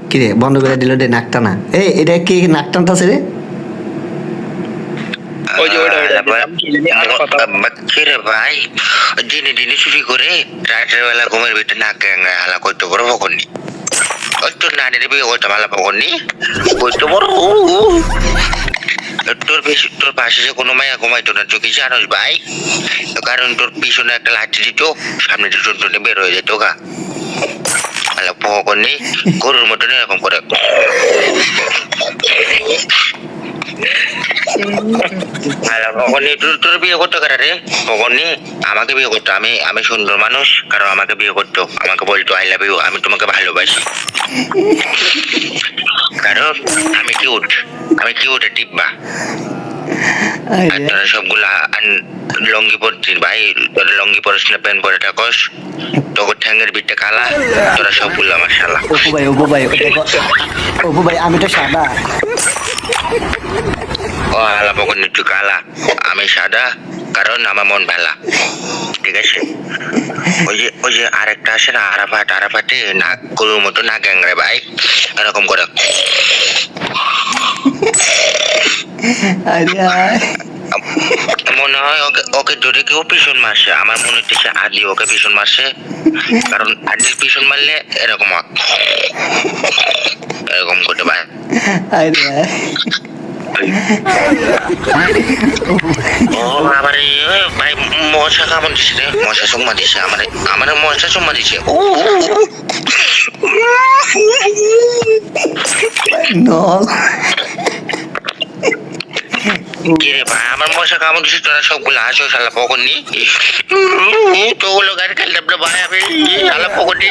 কিরে বন্ধ করে দিল রে নাক টানা। এই এটা কি নাক টানতাছে রে? ওই যে রে ভাই, দিনে দিনে চুরি করে রাতের বেলা ঘুমের ভিতরে নাক হালা করতে পারবো কখনই। ওই তোর নানির বিয়ে করতে ভালো পাবনি করতে পারবো। তোর পাশে যে কোনো মায়া ঘুমাইতো না, তুই কি জানোস ভাই? কারণ তোর পিছনে একটা লাঠি দিত, সামনে টুনটুনে বের হয়ে যেত গা। পকনি গরুর মতন এরকম করে। তোর বিয়ে করতো কারা রে? পকনি আমাকে বিয়ে করতো। আমি সুন্দর মানুষ, কারণ আমাকে বিয়ে করতো। আমাকে বলতো আই লাভ ইউ, আমি তোমাকে ভালোবাসি। কারণ আমি কিউট টিপবা। আর তোরা সবগুলা লঙ্গি পরছিস ভাই, তোরা লঙ্গি পরিস না, প্যান্ট পরে থাকস, তোর ঠ্যাঙ্গের বিটটা কালা, তোরা সবগুলো আমার শালা। অপু ভাই আমি তো সাদা। ও আলা পকন একটু কালা, আমি সাদা, কারণ আমার মন ভালা। ঠিক আছে? ওই যে আরেকটা আছে না, আরাফাটে নাক গরুর মতো নাক গ্যাংরে ভাই, এরকম করে। মনে হয় ওকে ধরে কেউ পিছন মারছে। আমার মনে হচ্ছে আদি ওকে পিছন মারছে, কারণ আদির পিছন মারলে এরকম করতে পারে। ও আবার ভাই মশা কামড় দিছে রে, মশা চুম্মা দিছে আমার মশা চুম্মা দিছে। কিরে ভাই আমার মশা কামড় দিছে, তোরা সবগুলো আসো শালা পকনি। তো ওগুলো গাড়ি খেলতে ভাই আমি শালা পকনি।